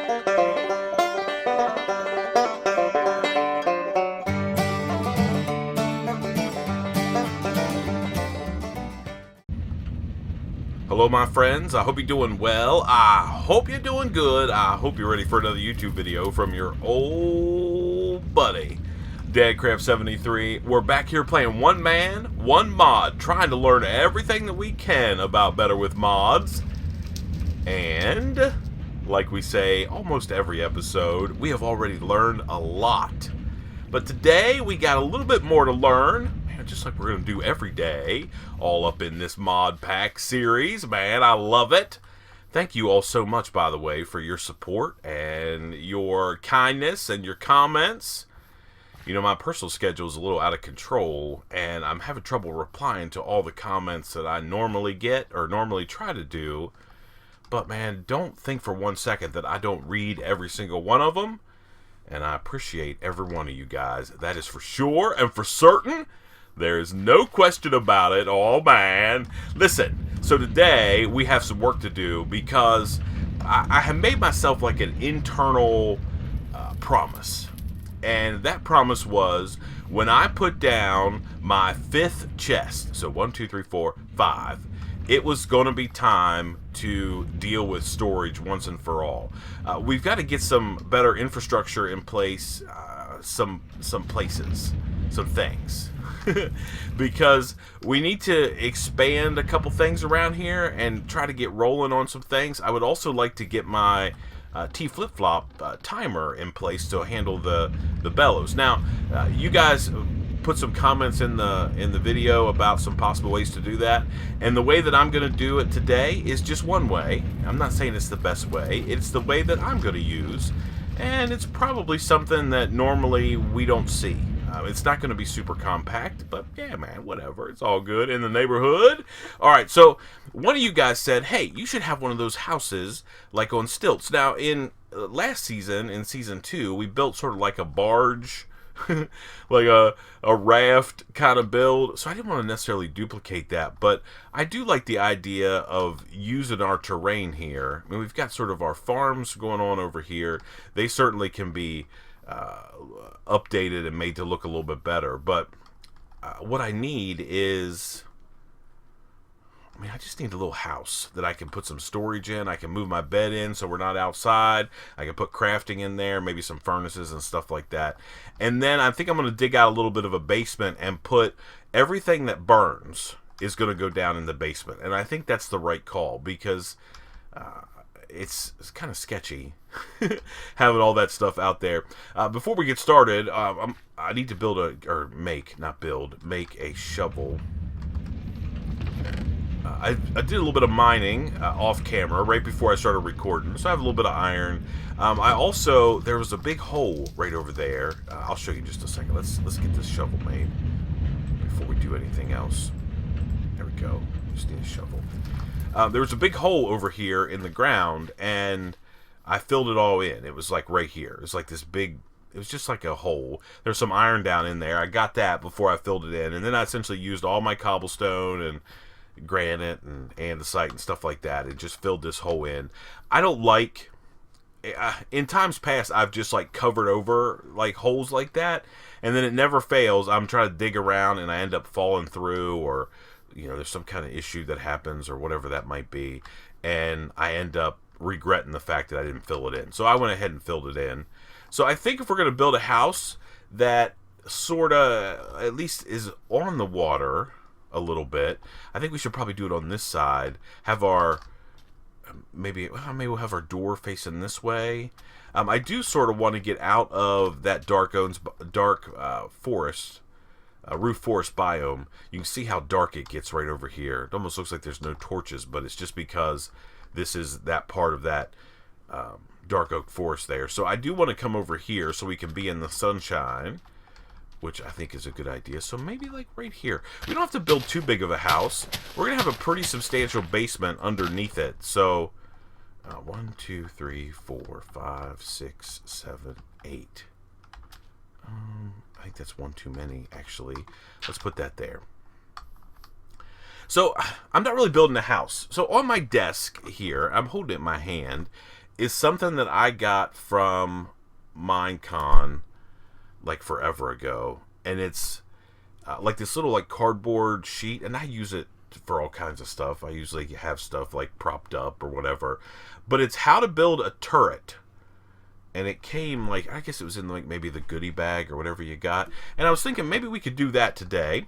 Hello my friends, I hope you're doing well. I hope you're doing good. I hope you're ready for another YouTube video from your old buddy, DadCraft73. We're back here playing one man, one mod, trying to learn everything that we can about Better with Mods. And, like we say almost every episode, we have already learned a lot. But today we got a little bit more to learn. Just like we're going to do every day, all up in this mod pack series. Man, I love it. Thank you all so much, by the way, for your support and your kindness and your comments. You know, my personal schedule is a little out of control, and I'm having trouble replying to all the comments that I normally get or normally try to do. But, man, don't think for 1 second that I don't read every single one of them. And I appreciate every one of you guys. That is for sure and for certain. There's no question about it. Oh, man. Listen, so today we have some work to do because I have made myself like an internal promise. And that promise was when I put down my 5th chest, so 1, 2, 3, 4, 5, it was going to be time to deal with storage once and for all. We've got to get some better infrastructure in place, some places, some things. Because we need to expand a couple things around here and try to get rolling on some things. I would also like to get my T flip-flop timer in place to handle the bellows. Now, you guys put some comments in the video about some possible ways to do that, and the way that I'm going to do it today is just one way. I'm not saying it's the best way. It's the way that I'm going to use, and it's probably something that normally we don't see. It's not going to be super compact, but yeah, man, whatever. It's all good in the neighborhood. All right, so one of you guys said, hey, you should have one of those houses like on stilts. Now, in last season, in Season 2, we built sort of like a barge, like a raft kind of build. So I didn't want to necessarily duplicate that, but I do like the idea of using our terrain here. I mean, we've got sort of our farms going on over here. They certainly can be updated and made to look a little bit better, but what I need is, I just need a little house that I can put some storage in. I can move my bed in so we're not outside. I can put crafting in there, maybe some furnaces and stuff like that. And then I think I'm going to dig out a little bit of a basement and put everything that burns is going to go down in the basement. And I think that's the right call because it's kind of sketchy having all that stuff out there. Before we get started, I need to make a shovel. I did a little bit of mining off camera right before I started recording, so I have a little bit of iron. There was a big hole right over there. I'll show you in just a second. Let's get this shovel made before we do anything else. There we go. Just need a shovel. There was a big hole over here in the ground, and I filled it all in. It was like right here. It was like this big, it was just like a hole. There's some iron down in there. I got that before I filled it in, and then I essentially used all my cobblestone and granite and andesite and stuff like that and just filled this hole in. I don't like, in times past, I've just like covered over like holes like that, and then it never fails. I'm trying to dig around and I end up falling through, or there's some kind of issue that happens or whatever that might be, and I end up regretting the fact that I didn't fill it in. So I went ahead and filled it in. So I think if we're going to build a house that sort of at least is on the water a little bit, I think we should probably do it on this side. Have our maybe we'll have our door facing this way. I do sort of want to get out of that dark forest, roof forest biome. You can see how dark it gets right over here. It almost looks like there's no torches, but it's just because this is that part of that dark oak forest there. So I do want to come over here so we can be in the sunshine, which I think is a good idea. So maybe like right here. We don't have to build too big of a house. We're going to have a pretty substantial basement underneath it. So 1, 2, 3, 4, 5, 6, 7, 8. I think that's one too many, actually. Let's put that there. So I'm not really building a house. So on my desk here, I'm holding it in my hand, is something that I got from Minecon like forever ago, and it's like this little like cardboard sheet, and I use it for all kinds of stuff. I usually have stuff like propped up or whatever, but it's how to build a turret. And it came like, I guess it was in like maybe the goodie bag or whatever you got, and I was thinking maybe we could do that today.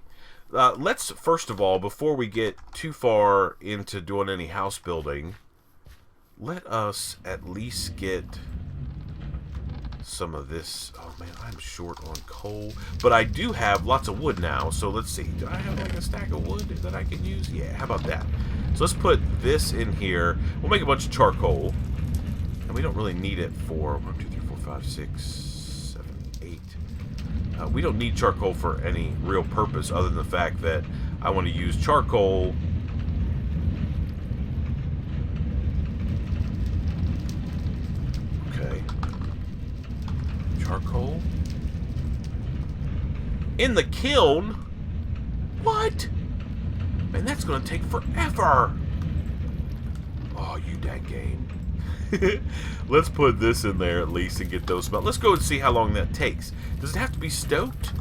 Let's first of all, before we get too far into doing any house building, let us at least get some of this. Oh man, I'm short on coal, but I do have lots of wood now. So let's see, do I have like a stack of wood that I can use? Yeah, how about that? So let's put this in here. We'll make a bunch of charcoal, and we don't really need it for 1, 2, 3, 4, 5, 6, 7, 8. We don't need charcoal for any real purpose other than the fact that I want to use charcoal charcoal in the kiln. What? Man, that's gonna take forever. Oh, you dang game. Let's put this in there at least and get those smelt. Let's go and see how long that takes. Does it have to be stoked?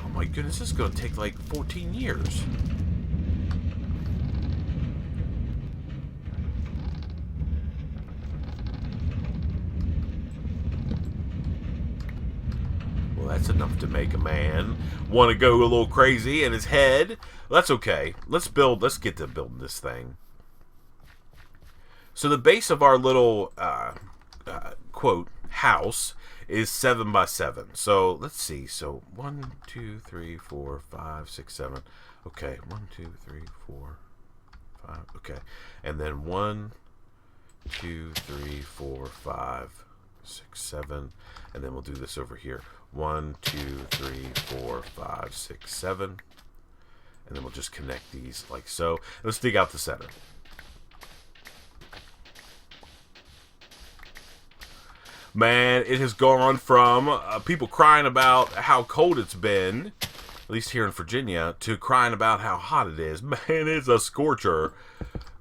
Oh my goodness, this is gonna take like 14 years. Well, that's enough to make a man want to go a little crazy in his head. Well, that's okay. Let's get to building this thing. So the base of our little, quote, house is 7 by 7. So let's see. So 1, 2, 3, 4, 5, 6, 7. Okay, 1, 2, 3, 4, 5. Okay, and then 1, 2, 3, 4, 5, 6, 7, and then we'll do this over here. 1, 2, 3, 4, 5, 6, 7, and then we'll just connect these like so. Let's dig out the center. Man, it has gone from people crying about how cold it's been, at least here in Virginia, to crying about how hot it is. Man, it's a scorcher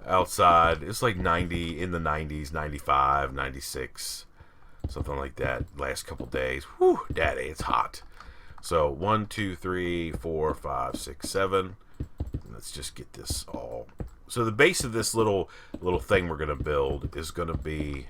outside. It's like 90, in the 90s, 95, 96, something like that last couple days. Whew, daddy, it's hot. So 1, 2, 3, 4, 5, 6, 7. Let's just get this all. So the base of this little thing we're going to build is going to be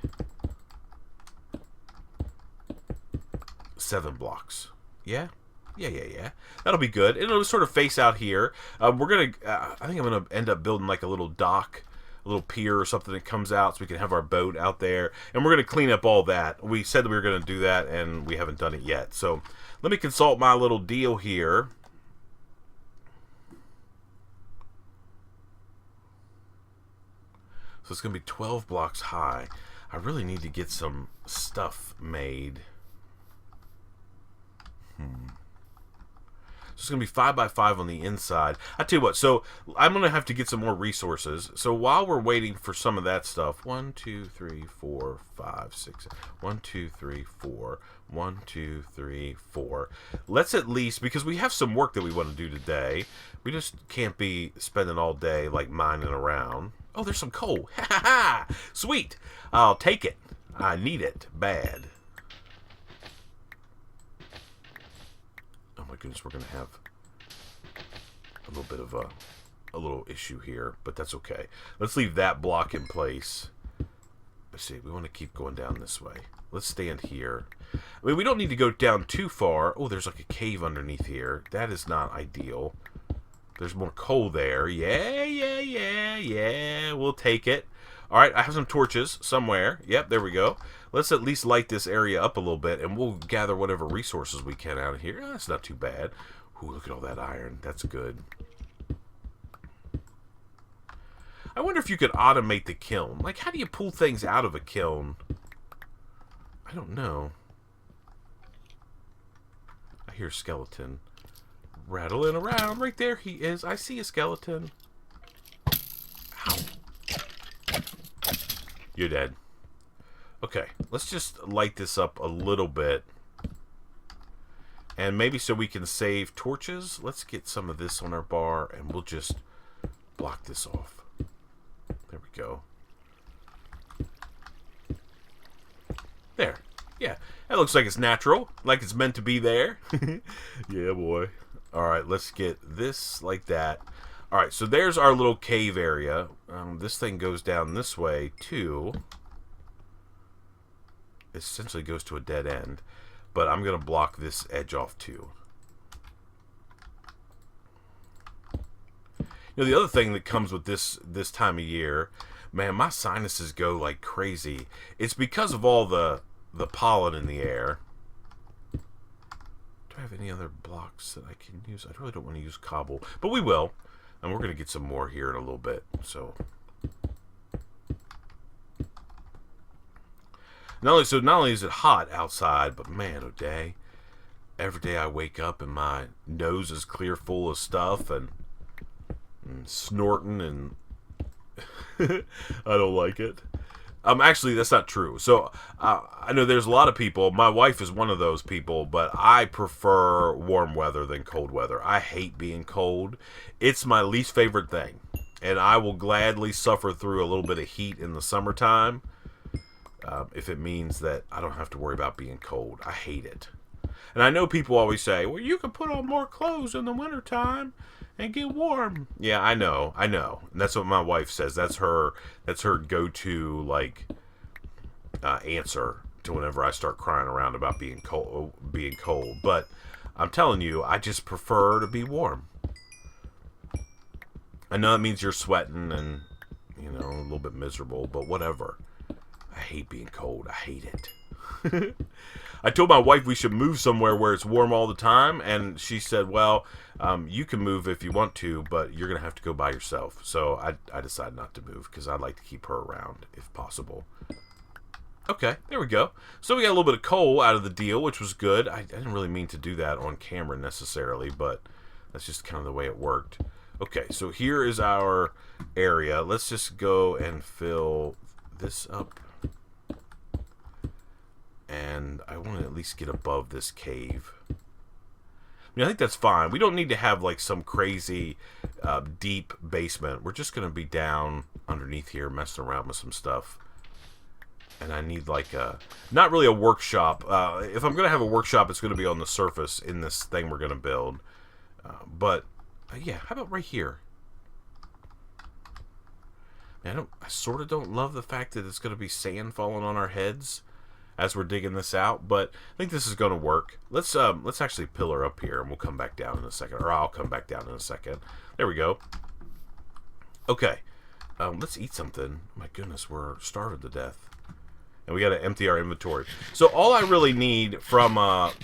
7 blocks. Yeah? Yeah. That'll be good. It'll sort of face out here. We're going to, I think I'm going to end up building like a little dock, a little pier or something that comes out so we can have our boat out there. And we're going to clean up all that. We said that we were going to do that, and we haven't done it yet. So let me consult my little deal here. So it's going to be 12 blocks high. I really need to get some stuff made. So it's going to be 5 by 5 on the inside. I tell you what, so I'm going to have to get some more resources. So while we're waiting for some of that stuff, 1, 2, 3, 4, 5, 6, 1, 2, 3, 4, 1, 2, 3, 4. Let's at least, because we have some work that we want to do today. We just can't be spending all day like mining around. Oh, there's some coal. Ha ha ha! Sweet. I'll take it. I need it bad. Oh my goodness, we're gonna have a little bit of a little issue here, but that's okay. Let's leave that block in place. Let's see, we want to keep going down this way. Let's stand here. I mean, we don't need to go down too far. Oh, there's like a cave underneath here. That is not ideal. There's more coal there. Yeah. We'll take it. All right, I have some torches somewhere. Yep, there we go. Let's at least light this area up a little bit, and we'll gather whatever resources we can out of here. Oh, that's not too bad. Ooh, look at all that iron. That's good. I wonder if you could automate the kiln. Like, how do you pull things out of a kiln? I don't know. I hear a skeleton rattling around. Right there he is. I see a skeleton. Ow. You're dead. Okay, let's just light this up a little bit. And maybe so we can save torches. Let's get some of this on our bar, and we'll just block this off. There we go. There. Yeah, that looks like it's natural, like it's meant to be there. Yeah, boy. All right, let's get this like that. All right, so there's our little cave area. This thing goes down this way, too. It essentially goes to a dead end. But I'm going to block this edge off, too. You know, the other thing that comes with this time of year, man, my sinuses go like crazy. It's because of all the pollen in the air. Do I have any other blocks that I can use? I really don't want to use cobble, but we will. And we're going to get some more here in a little bit. So not only is it hot outside, but man, oh day. Every day I wake up and my nose is clear full of stuff and snorting, and I don't like it. Actually, that's not true. So I know there's a lot of people. My wife is one of those people, but I prefer warm weather than cold weather. I hate being cold. It's my least favorite thing, and I will gladly suffer through a little bit of heat in the summertime if it means that I don't have to worry about being cold. I hate it. And I know people always say, well, you can put on more clothes in the wintertime and get warm. Yeah, I know. And that's what my wife says. That's her go-to, like, answer to whenever I start crying around about being cold. But I'm telling you, I just prefer to be warm. I know that means you're sweating and, you know, a little bit miserable, but whatever. I hate being cold. I hate it. I told my wife we should move somewhere where it's warm all the time, and she said, well, you can move if you want to, but you're going to have to go by yourself. So I decided not to move because I'd like to keep her around if possible. Okay, there we go. So we got a little bit of coal out of the deal, which was good. I didn't really mean to do that on camera necessarily, but that's just kind of the way it worked. Okay, so here is our area. Let's just go and fill this up. And I want to at least get above this cave. I mean, I think that's fine. We don't need to have like some crazy deep basement. We're just going to be down underneath here messing around with some stuff. And I need like not really a workshop. If I'm going to have a workshop, it's going to be on the surface in this thing we're going to build. But yeah, how about right here? Man, I sort of don't love the fact that it's going to be sand falling on our heads as we're digging this out, but I think this is going to work. Let's actually pillar up here, and we'll come back down in a second, or I'll come back down in a second. There we go. Okay, let's eat something. My goodness, we're starving to death, and we got to empty our inventory. So all I really need from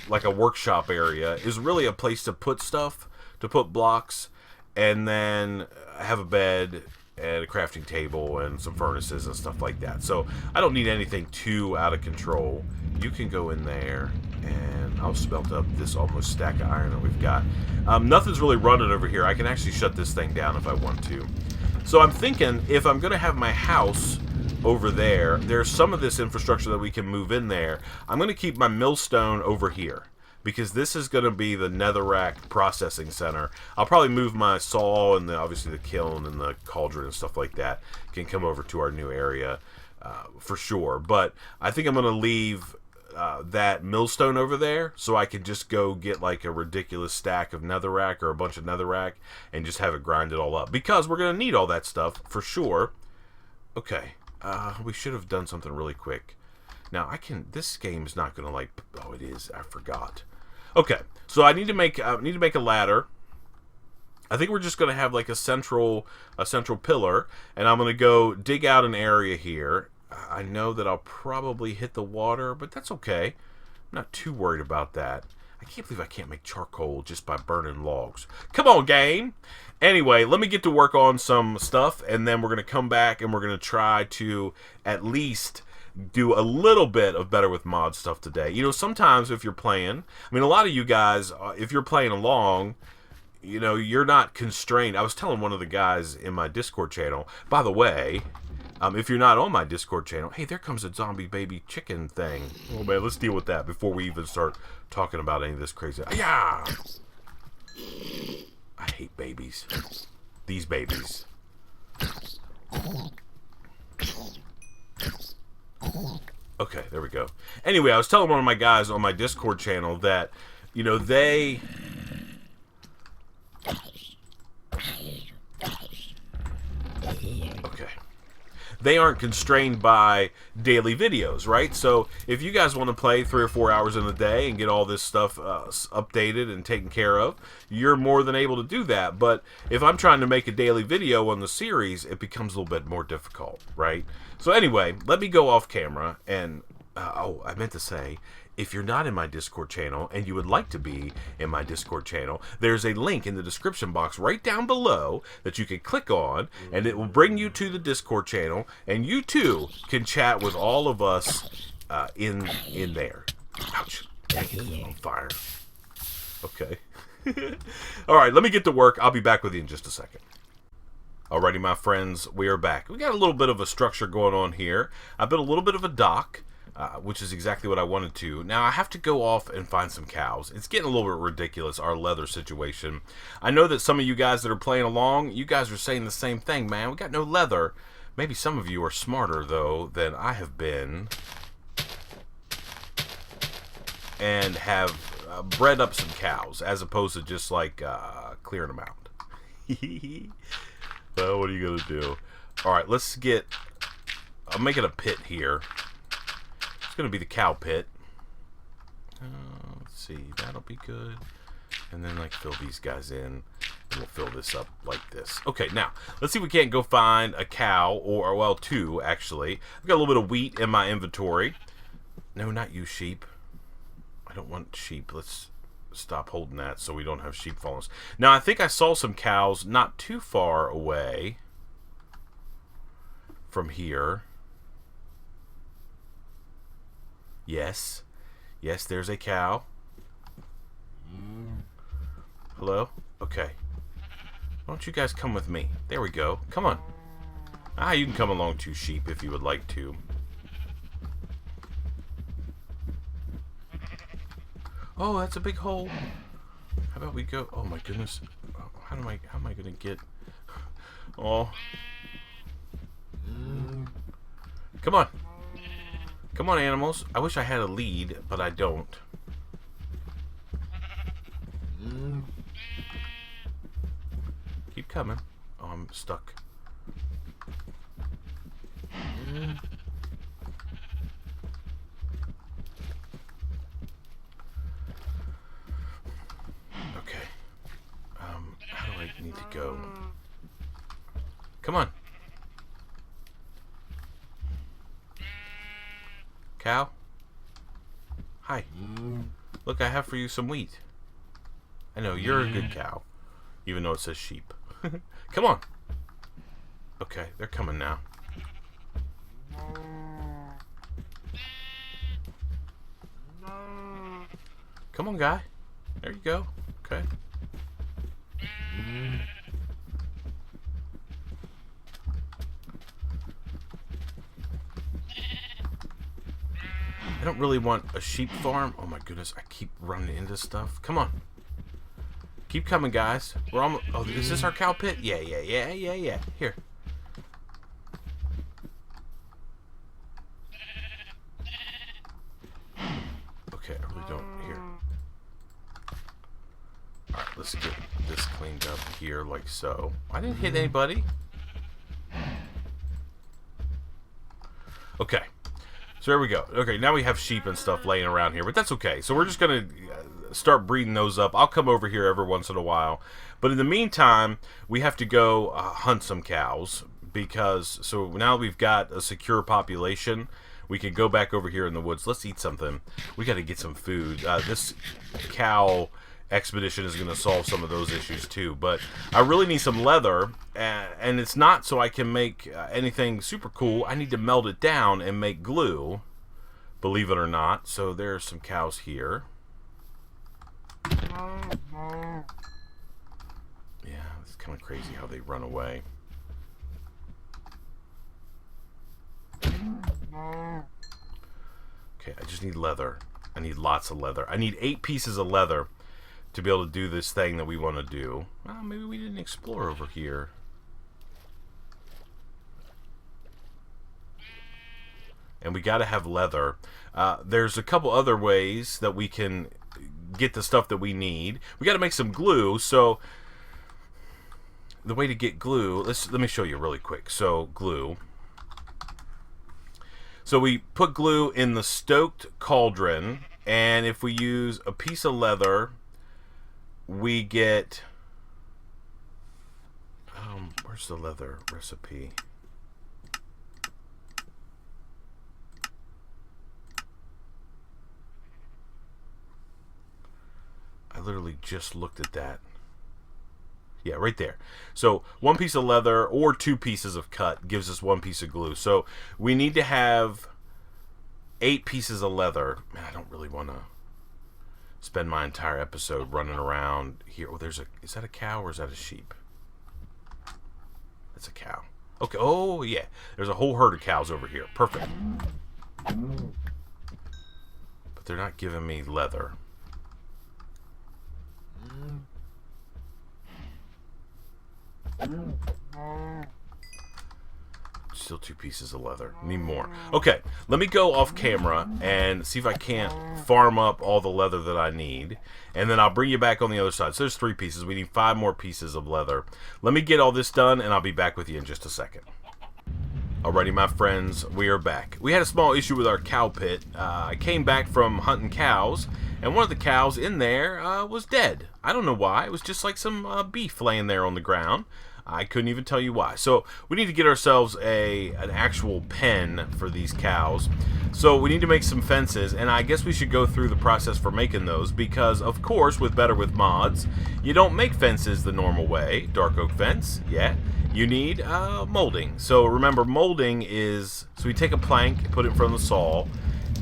like a workshop area is really a place to put stuff, to put blocks, and then have a bed and a crafting table and some furnaces and stuff like that. So I don't need anything too out of control. You can go in there, and I'll smelt up this almost stack of iron that we've got. Nothing's really running over here. I can actually shut this thing down if I want to. So I'm thinking if I'm going to have my house over there, there's some of this infrastructure that we can move in there. I'm going to keep my millstone over here, because this is going to be the netherrack processing center. I'll probably move my saw and obviously the kiln and the cauldron and stuff like that can come over to our new area for sure. But I think I'm going to leave that millstone over there so I can just go get like a ridiculous stack of netherrack or a bunch of netherrack and just have it grind it all up. Because we're going to need all that stuff for sure. Okay, we should have done something really quick. Now this game is not going to like, oh it is, I forgot. Okay, so I need to make a ladder. I think we're just going to have like a central pillar, and I'm going to go dig out an area here. I know that I'll probably hit the water, but that's okay. I'm not too worried about that. I can't believe I can't make charcoal just by burning logs. Come on, game. Anyway, let me get to work on some stuff, and then we're going to come back and we're going to try to at least do a little bit of Better with Mod stuff today. You know, sometimes if you're playing, I mean, a lot of you guys, if you're playing along, you know, you're not constrained. I was telling one of the guys in my Discord channel, by the way, if you're not on my Discord channel, hey, there comes a zombie baby chicken thing. Oh man, let's deal with that before we even start talking about any of this crazy. Yeah, I hate babies. These babies. Okay, there we go. Anyway, I was telling one of my guys on my Discord channel that, you know, they... Okay. They aren't constrained by daily videos, right? So if you guys want to play 3 or 4 hours in a day and get all this stuff updated and taken care of, you're more than able to do that. But if I'm trying to make a daily video on the series, it becomes a little bit more difficult, right? So anyway, let me go off camera and... oh, I meant to say, if you're not in my Discord channel and you would like to be in my Discord channel, there's a link in the description box right down below that you can click on, and it will bring you to the Discord channel, and you too can chat with all of us in there. Ouch! I'm on fire. Okay. All right, let me get to work. I'll be back with you in just a second. Alrighty, my friends, we are back. We got a little bit of a structure going on here. I built a little bit of a dock. Which is exactly what I wanted to. Now, I have to go off and find some cows. It's getting a little bit ridiculous, our leather situation. I know that some of you guys that are playing along, you guys are saying the same thing, man. We got no leather. Maybe some of you are smarter, though, than I have been. And have bred up some cows, as opposed to just, like, clearing them out. Well, what are you going to do? Alright, let's get... I'm making a pit here. Going to be the cow pit. Let's see, that'll be good. And then like fill these guys in, and we'll fill this up like this. Okay, now let's see if we can't go find a cow, or well, 2 actually. I've got a little bit of wheat in my inventory. No, not you, sheep. I don't want sheep. Let's stop holding that so we don't have sheep following us. Now I think I saw some cows not too far away from here. Yes. Yes, there's a cow. Hello? Okay. Why don't you guys come with me? There we go. Come on. Ah, you can come along too, sheep, if you would like to. Oh, that's a big hole. How about we go... Oh, my goodness. How am I going to get... Oh. Come on. Come on, animals. I wish I had a lead, but I don't. Keep coming. Oh, I'm stuck. Okay. How do I need to go? Come on. Cow? Hi. Look, I have for you some wheat. I know, you're a good cow. Even though it says sheep. Come on. Okay, they're coming now. Come on, guy. There you go. Okay. I don't really want a sheep farm. Oh my goodness, I keep running into stuff. Come on. Keep coming, guys. We're almost... Oh, is this our cow pit? Yeah. Here. Okay, I really don't... Here. Alright, let's get this cleaned up here like so. I didn't hit anybody. Okay. So there we go. Okay, now we have sheep and stuff laying around here, but that's okay. So we're just going to start breeding those up. I'll come over here every once in a while. But in the meantime, we have to go hunt some cows because, so now we've got a secure population, we can go back over here in the woods. Let's eat something. We got to get some food. This cow expedition is going to solve some of those issues too, but I really need some leather, and it's not so I can make anything super cool. I need to melt it down and make glue, believe it or not. So there's some cows here. Yeah, it's kind of crazy how they run away. Okay, I just need leather. I need lots of leather. I need 8 pieces of leather to be able to do this thing that we want to do. Well, maybe we didn't explore over here. and we got to have leather. There's a couple other ways that we can get the stuff that we need. We got to make some glue. So the way to get glue, let me show you really quick. So glue. So we put glue in the stoked cauldron, and if we use a piece of leather, we get, where's the leather recipe? I literally just looked at that. Yeah, right there. So 1 piece of leather or 2 pieces of cut gives us 1 piece of glue. So we need to have 8 pieces of leather. Man, I don't really want to spend my entire episode running around here. Oh, is that a cow or is that a sheep? That's a cow. Okay. Oh, yeah. There's a whole herd of cows over here. Perfect. But they're not giving me leather. Still 2 pieces of leather. Need more. Okay, let me go off camera and see if I can't farm up all the leather that I need, and then I'll bring you back on the other side. So there's 3 pieces. We need 5 more pieces of leather. Let me get all this done, and I'll be back with you in just a second. Alrighty, my friends, we are back. We had a small issue with our cow pit. I came back from hunting cows, and one of the cows in there was dead. I don't know why. It was just like some beef laying there on the ground. I couldn't even tell you why. So we need to get ourselves an actual pen for these cows. So we need to make some fences, and I guess we should go through the process for making those because, of course, with Better With Mods, you don't make fences the normal way. Dark oak fence, yeah. You need molding. So remember, molding is, so we take a plank, put it in front of the saw,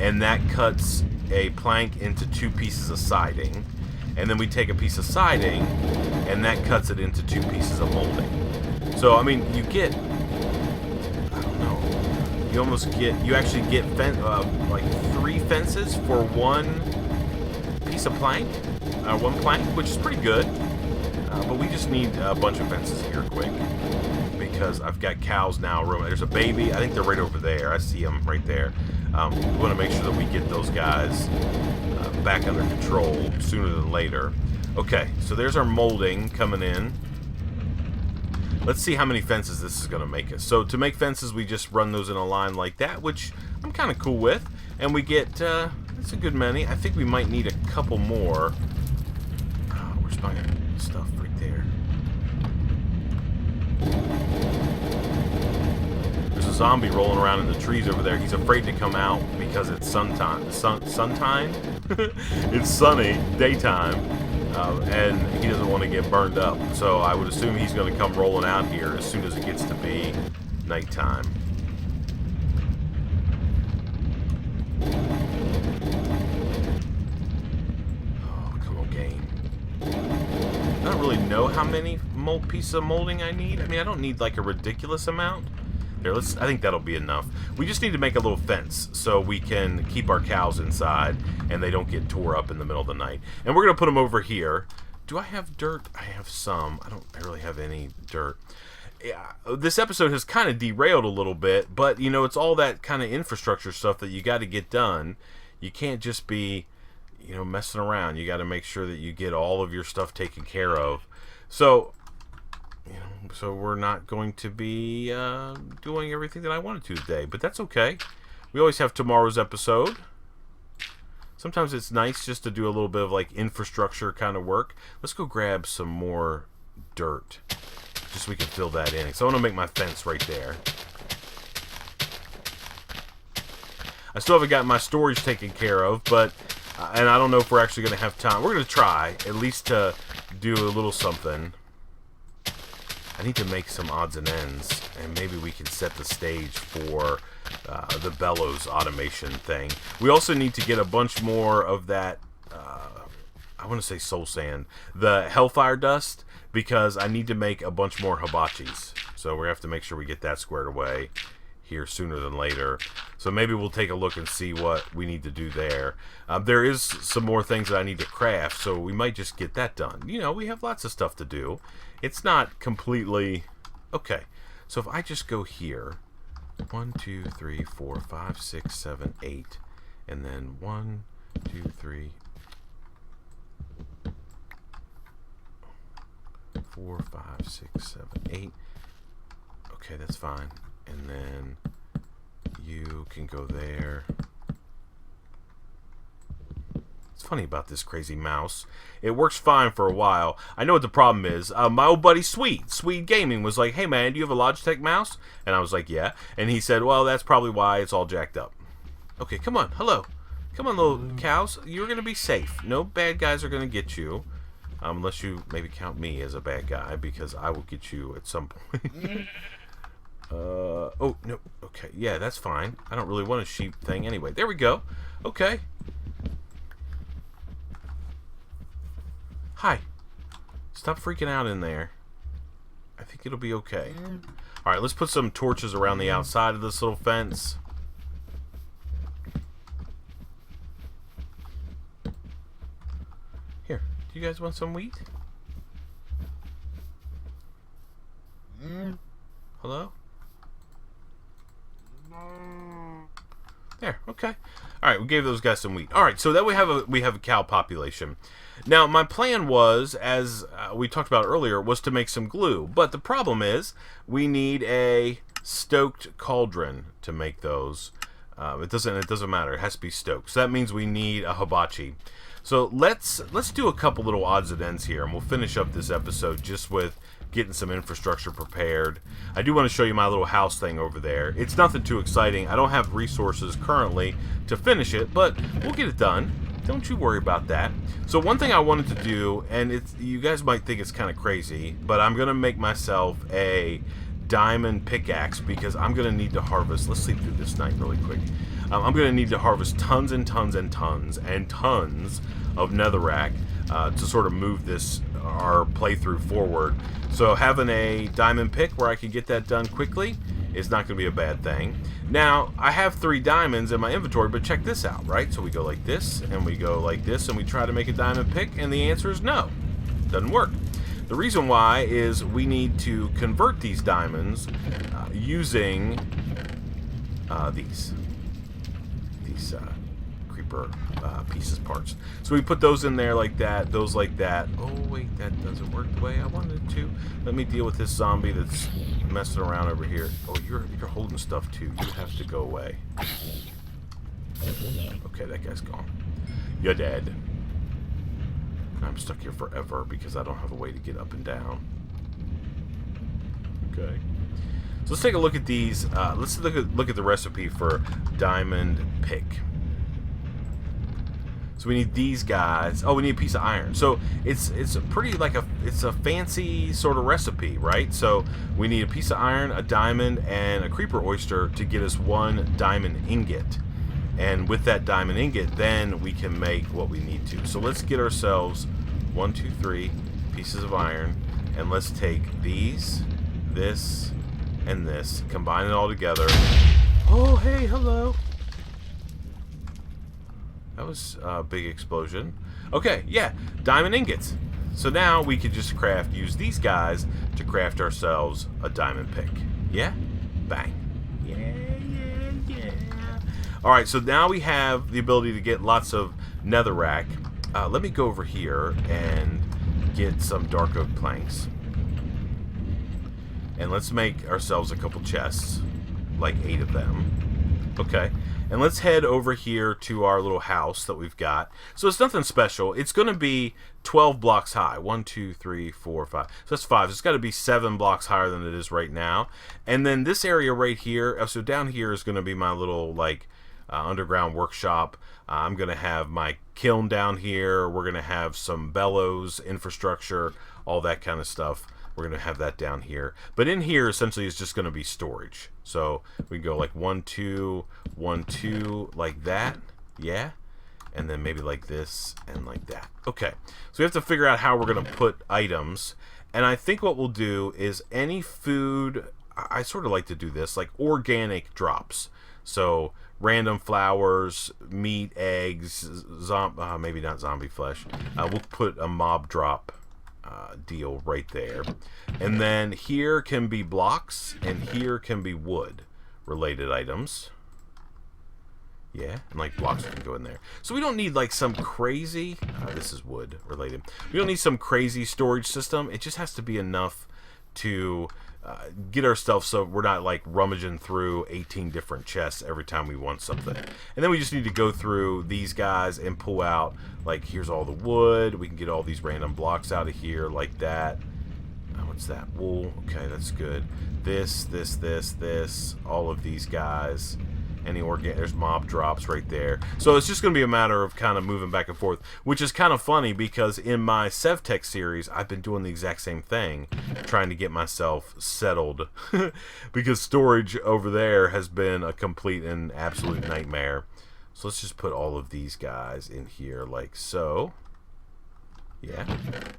and that cuts a plank into 2 pieces of siding. And then we take a piece of siding, and that cuts it into 2 pieces of molding. So, I mean, you get, I don't know, you actually get like 3 fences for 1 piece of plank, 1 plank, which is pretty good. But we just need a bunch of fences here quick, because I've got cows now roaming. There's a baby, I think they're right over there. I see them right there. We want to make sure that we get those guys back under control sooner than later. Okay, so there's our molding coming in. Let's see how many fences this is going to make us. So to make fences, we just run those in a line like that, which I'm kind of cool with. And we get, that's a good many. I think we might need a couple more. Where's my stuff right there? There's a zombie rolling around in the trees over there. He's afraid to come out because it's suntime. It's sunny, daytime, and he doesn't want to get burned up. So I would assume he's going to come rolling out here as soon as it gets to be nighttime. Oh, come on, game. I don't really know how many pieces of molding I need. I mean, I don't need like a ridiculous amount. Here, I think that'll be enough. We just need to make a little fence so we can keep our cows inside and they don't get tore up in the middle of the night. And we're going to put them over here. Do I have dirt? I have some. I don't really have any dirt. Yeah, this episode has kind of derailed a little bit, but, you know, it's all that kind of infrastructure stuff that you got to get done. You can't just be, you know, messing around. You got to make sure that you get all of your stuff taken care of. So, you know, so we're not going to be doing everything that I wanted to today, but that's okay. We always have tomorrow's episode. Sometimes it's nice just to do a little bit of like infrastructure kind of work. Let's go grab some more dirt just so we can fill that in. So I want to make my fence right there. I still haven't got my storage taken care of, but and I don't know if we're actually going to have time. We're going to try at least to do a little something. I need to make some odds and ends, and maybe we can set the stage for the bellows automation thing. We also need to get a bunch more of that, I want to say soul sand, the hellfire dust, because I need to make a bunch more hibachis. So we have to make sure we get that squared away here sooner than later. So maybe we'll take a look and see what we need to do there. There is some more things that I need to craft, so we might just get that done. You know, we have lots of stuff to do. It's not completely... Okay, so if I just go here, 1, 2, 3, 4, 5, 6, 7, 8. And then 1, 2, 3, 4, 5, 6, 7, 8. Okay, that's fine. And then you can go there. It's funny about this crazy mouse. It works fine for a while. I know what the problem is. My old buddy Swede Gaming was like, hey man, do you have a Logitech mouse? And I was like, yeah. And he said, well, that's probably why it's all jacked up. Okay, come on. Hello. Come on, little cows. You're going to be safe. No bad guys are going to get you. Unless you maybe count me as a bad guy, because I will get you at some point. Oh, no. Okay, yeah, that's fine. I don't really want a sheep thing anyway. There we go. Okay. Hi. Stop freaking out in there. I think it'll be okay. Alright, let's put some torches around the outside of this little fence. Here, do you guys want some wheat? Hello? There, okay. Alright, we gave those guys some wheat. Alright, so then we have a cow population. Now, my plan was, as we talked about earlier, was to make some glue. But the problem is, we need a stoked cauldron to make those. It doesn't matter. It has to be stoked. So that means we need a hibachi. So let's do a couple little odds and ends here, and we'll finish up this episode just with getting some infrastructure prepared. I do want to show you my little house thing over there. It's nothing too exciting. I don't have resources currently to finish it, but we'll get it done. Don't you worry about that. So one thing I wanted to do, and you guys might think it's kind of crazy, but I'm going to make myself a diamond pickaxe because I'm going to need to harvest. Let's sleep through this night really quick. I'm going to need to harvest tons and tons and tons and tons of netherrack to sort of move our playthrough forward. So having a diamond pick where I can get that done quickly is not going to be a bad thing. Now, I have 3 diamonds in my inventory, but check this out, right? So we go like this, and we go like this, and we try to make a diamond pick, and the answer is no. Doesn't work. The reason why is we need to convert these diamonds using these creeper parts. So we put those in there like that, those like that. Oh wait, that doesn't work the way I wanted it to. Let me deal with this zombie that's messing around over here. Oh, you're holding stuff too. You have to go away. Okay, that guy's gone. You're dead. I'm stuck here forever because I don't have a way to get up and down. Okay. So let's take a look at these. Let's look at the recipe for diamond pick. So we need these guys. Oh, we need a piece of iron. So it's a pretty it's a fancy sort of recipe, right? So we need a piece of iron, a diamond, and a creeper oyster to get us 1 diamond ingot. And with that diamond ingot, then we can make what we need to. So let's get ourselves 1, 2, 3 pieces of iron, and let's take these, this, and this, combine it all together. Oh, hey, hello. That was a big explosion. Okay, yeah, diamond ingots. So now we could just use these guys to craft ourselves a diamond pick. Yeah? Bang. Yeah. Alright, so now we have the ability to get lots of netherrack. Let me go over here and get some dark oak planks. And let's make ourselves a couple chests, like 8 of them. Okay. And let's head over here to our little house that we've got. So it's nothing special. It's going to be 12 blocks high. 1, 2, 3, 4, 5. So that's 5. It's got to be 7 blocks higher than it is right now. And then this area right here, so down here is going to be my little, underground workshop. I'm going to have my kiln down here. We're going to have some bellows, infrastructure, all that kind of stuff. We're going to have that down here. But in here, essentially, is just going to be storage. So we go like 1, 2, 1, 2, like that. Yeah. And then maybe like this and like that. Okay. So we have to figure out how we're going to put items. And I think what we'll do is any food, I sort of like to do this, like organic drops. So random flowers, meat, eggs, maybe not zombie flesh. We'll put a mob drop deal right there. And then here can be blocks and here can be wood, related items. Yeah, and like blocks can go in there. So we don't need like some crazy, this is wood related. We don't need some crazy storage system. It just has to be enough to get our stuff so we're not like rummaging through 18 different chests every time we want something. And then we just need to go through these guys and pull out, like, here's all the wood. We can get all these random blocks out of here like that. What's that? Wool. Okay, that's good. This, all of these guys. There's mob drops right there. So it's just going to be a matter of kind of moving back and forth, which is kind of funny because in my SevTech series, I've been doing the exact same thing, trying to get myself settled because storage over there has been a complete and absolute nightmare. So let's just put all of these guys in here like so. Yeah,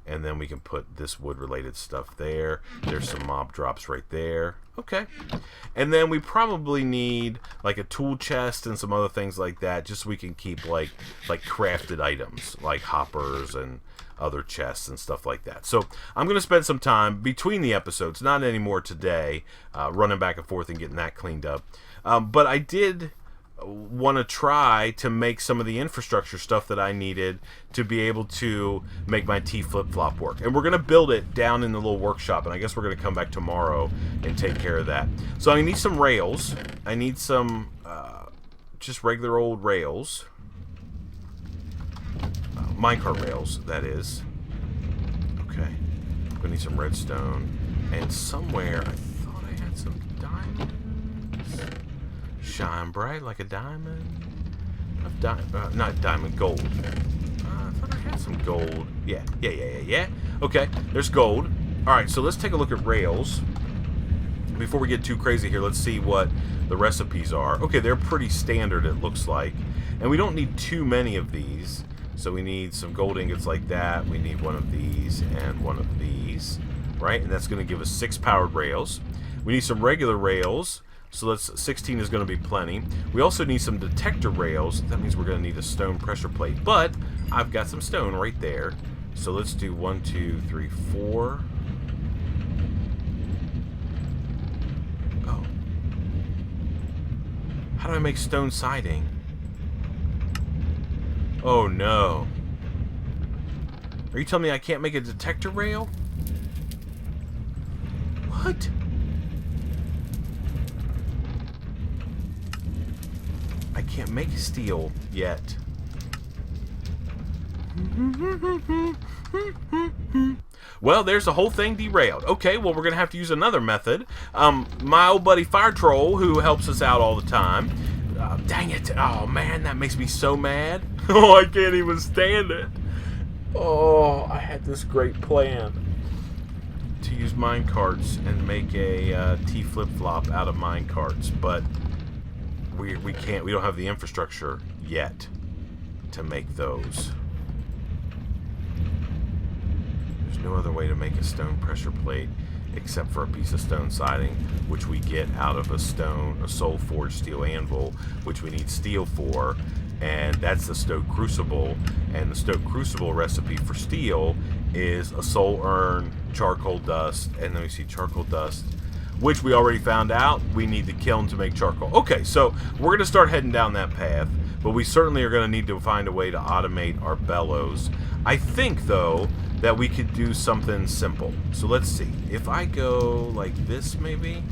and then we can put this wood-related stuff there. There's some mob drops right there. Okay. And then we probably need like a tool chest and some other things like that, just so we can keep like crafted items, like hoppers and other chests and stuff like that. So I'm going to spend some time between the episodes, not anymore today, running back and forth and getting that cleaned up. But I did want to try to make some of the infrastructure stuff that I needed to be able to make my T flip-flop work. And we're going to build it down in the little workshop, and I guess we're going to come back tomorrow and take care of that. So I need some rails. I need some just regular old rails. Minecart rails, that is. Okay. I'm going to need some redstone. And somewhere, I thought I had some diamonds. Shine bright like a diamond. Not diamond, gold. I thought I had some gold. Yeah. Okay, there's gold. Alright, so let's take a look at rails. Before we get too crazy here, let's see what the recipes are. Okay, they're pretty standard, it looks like. And we don't need too many of these. So we need some gold ingots like that. We need one of these and one of these. Right? And that's going to give us 6 powered rails. We need some regular rails. So 16 is going to be plenty. We also need some detector rails. That means we're going to need a stone pressure plate. But I've got some stone right there. So let's do 1, 2, 3, 4. Oh. How do I make stone siding? Oh no. Are you telling me I can't make a detector rail? What? I can't make steel yet. Well, there's the whole thing derailed. Okay, well, we're going to have to use another method. My old buddy Fire Troll, who helps us out all the time. Dang it. Oh, man, that makes me so mad. Oh, I can't even stand it. Oh, I had this great plan to use minecarts and make a T flip-flop out of minecarts, but we can't. We don't have the infrastructure yet to make those. There's no other way to make a stone pressure plate except for a piece of stone siding, which we get out of a soul forged steel anvil, which we need steel for, and that's the stone crucible. And the stone crucible recipe for steel is a soul urn, charcoal dust, and then we see charcoal dust, which we already found out we need the kiln to make charcoal. Okay, so we're going to start heading down that path, but we certainly are going to need to find a way to automate our bellows. I think, though, that we could do something simple. So let's see. If I go like this, maybe?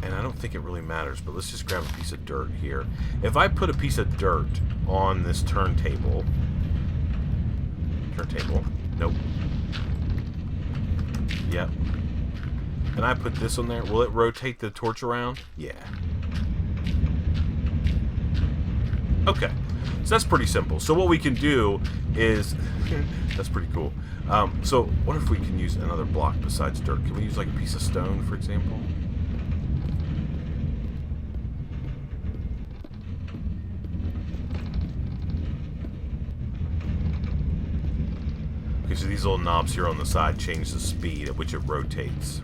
And I don't think it really matters, but let's just grab a piece of dirt here. If I put a piece of dirt on this turntable... Nope. Yep. And I put this on there, will it rotate the torch around? Yeah. Okay. So that's pretty simple. So what we can do is... that's pretty cool. So what if we can use another block besides dirt? Can we use like a piece of stone, for example? Okay, so these little knobs here on the side change the speed at which it rotates.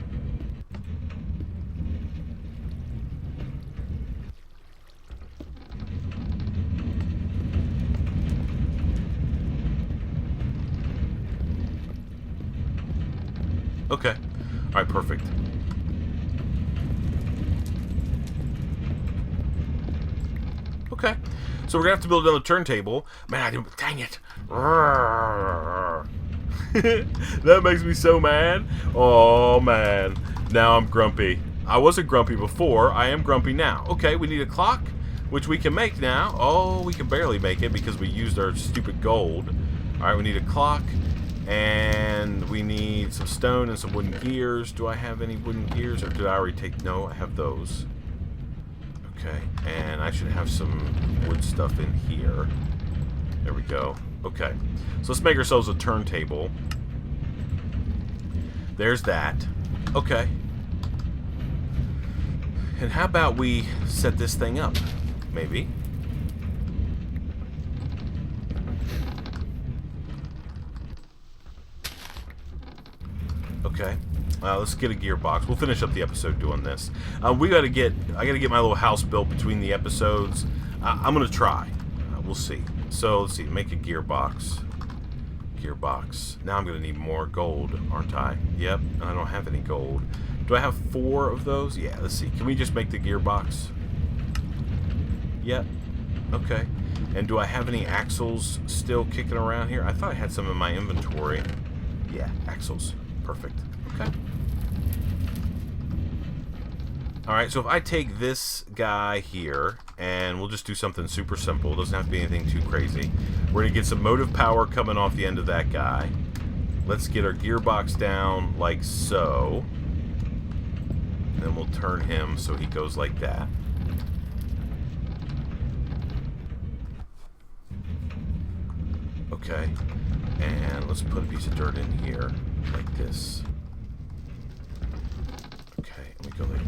Okay. Alright, perfect. Okay. So we're going to have to build another turntable. Man, dang it. That makes me so mad. Oh, man. Now I'm grumpy. I wasn't grumpy before. I am grumpy now. Okay, we need a clock, which we can make now. Oh, we can barely make it because we used our stupid gold. All right, we need a clock, and we need some stone and some wooden gears. Do I have any wooden gears, or did I already take... No, I have those. Okay, and I should have some wood stuff in here. There we go. Okay, so let's make ourselves a turntable. There's that. Okay. And how about we set this thing up? Maybe. Okay. Let's get a gearbox. We'll finish up the episode doing this. I gotta get my little house built between the episodes. I'm gonna try. We'll see. So let's see. Make a gearbox. Gearbox. Now I'm gonna need more gold, aren't I? Yep. And I don't have any gold. Do I have 4 of those? Yeah. Let's see. Can we just make the gearbox? Yep. Okay. And do I have any axles still kicking around here? I thought I had some in my inventory. Yeah. Axles. Perfect. Okay. Alright, so if I take this guy here, and we'll just do something super simple. It doesn't have to be anything too crazy. We're going to get some motive power coming off the end of that guy. Let's get our gearbox down like so. And then we'll turn him so he goes like that. Okay. And let's put a piece of dirt in here like this.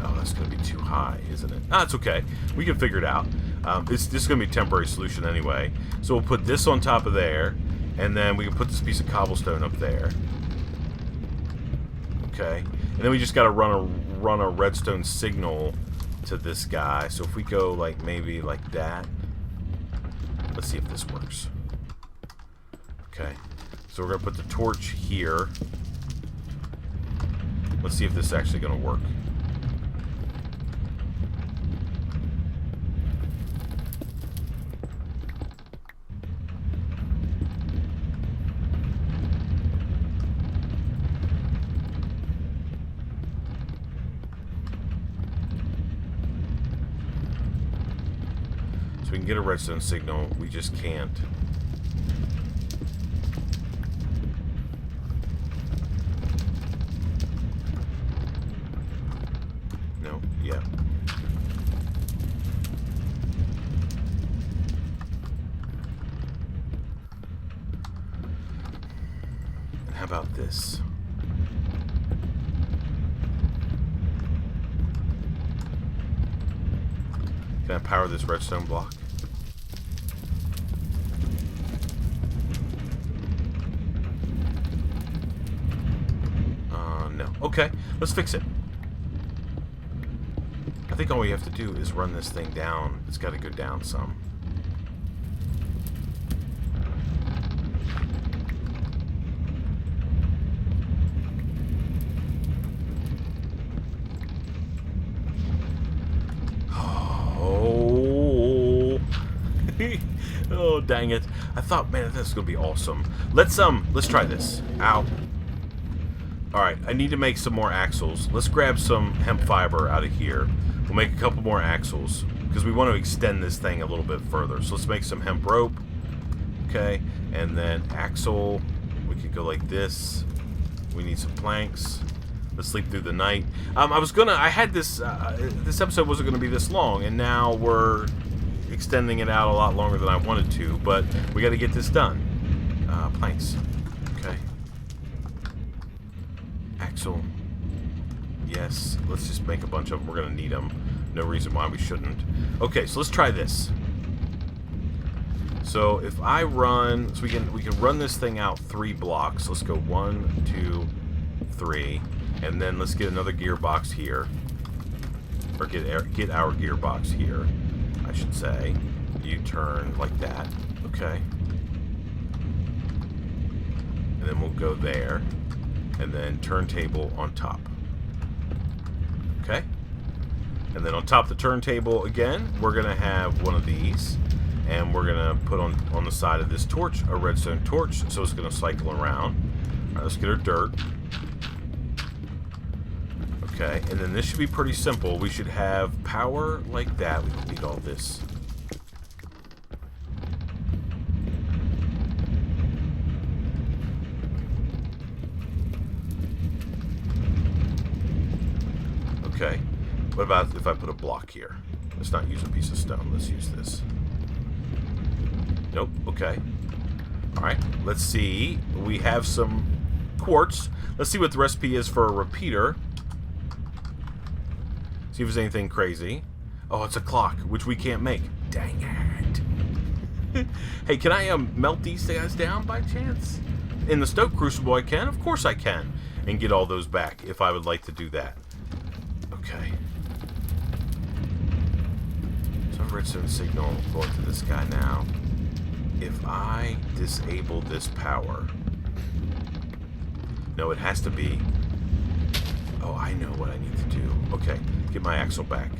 Oh, that's going to be too high, isn't it? Ah, it's okay. We can figure it out. This is going to be a temporary solution anyway. So we'll put this on top of there, and then we can put this piece of cobblestone up there. Okay. And then we just got to run a redstone signal to this guy. So if we go like maybe like that. Let's see if this works. Okay. So we're going to put the torch here. Let's see if this is actually going to work. So we can get a redstone signal, we just can't. No, yeah. And how about this? Can I power this redstone block? No. Okay, let's fix it. I think all we have to do is run this thing down. It's got to go down some. Oh, dang it. I thought, man, this is going to be awesome. Let's try this. Ow. Alright, I need to make some more axles. Let's grab some hemp fiber out of here. We'll make a couple more axles, because we want to extend this thing a little bit further. So let's make some hemp rope. Okay, and then axle. We could go like this. We need some planks. Let's sleep through the night. I had this, this episode wasn't going to be this long, and now we're extending it out a lot longer than I wanted to, but we got to get this done. Planks. Okay. Axle. Yes. Let's just make a bunch of them. We're going to need them. No reason why we shouldn't. Okay, so let's try this. So if I run, so we can run this thing out 3 blocks. Let's go 1, 2, 3, and then let's get another gearbox here, or get our gearbox here, I should say. You turn like that, okay, and then we'll go there, and then turntable on top, okay, and then on top of the turntable again, we're gonna have one of these. And we're going to put on the side of this torch a redstone torch, so it's going to cycle around. All right, let's get our dirt. Okay, and then this should be pretty simple. We should have power like that. We don't need all this. Okay, what about if I put a block here? Let's not use a piece of stone. Let's use this. Nope, okay. Alright, let's see. We have some quartz. Let's see what the recipe is for a repeater. See if there's anything crazy. Oh, it's a clock, which we can't make. Dang it. Hey, can I melt these guys down by chance? In the Stoke Crucible I can? Of course I can. And get all those back if I would like to do that. Okay. So redstone signal going to this guy now. If I disable this power... No, it has to be... Oh, I know what I need to do. Okay, get my axle back.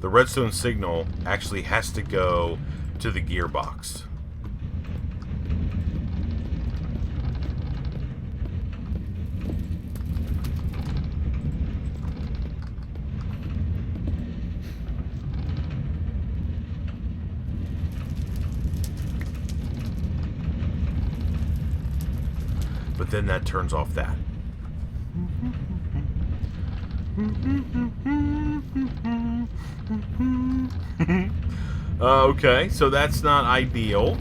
The redstone signal actually has to go to the gearbox. But then that turns off that. Okay, so that's not ideal.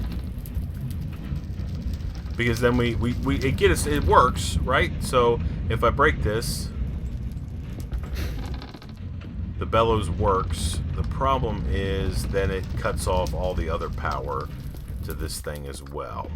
Because then it works, right? So if I break this, the bellows works. The problem is then it cuts off all the other power to this thing as well.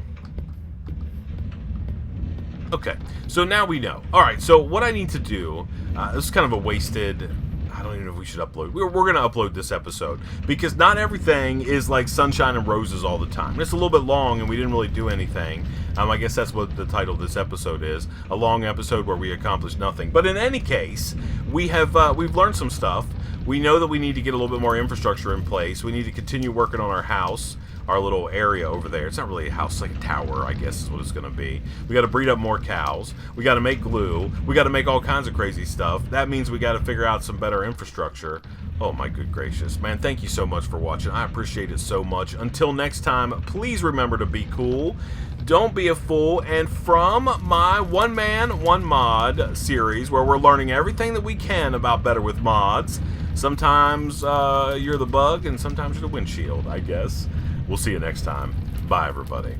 Okay, so now we know. Alright, so what I need to do, this is kind of a wasted... I don't even know if we should upload. We're going to upload this episode, because not everything is like sunshine and roses all the time. It's a little bit long, and we didn't really do anything. I guess that's what the title of this episode is. A long episode where we accomplished nothing. But in any case, we've learned some stuff. We know that we need to get a little bit more infrastructure in place. We need to continue working on our house. Our little area over there. It's not really a house, it's like a tower, I guess is what it's going to be. We got to breed up more cows. We got to make glue. We got to make all kinds of crazy stuff. That means we got to figure out some better infrastructure. Oh my good gracious. Man, thank you so much for watching. I appreciate it so much. Until next time, please remember to be cool. Don't be a fool. And from my One Man, One Mod series, where we're learning everything that we can about Better with Mods, sometimes you're the bug and sometimes you're the windshield, I guess. We'll see you next time. Bye, everybody.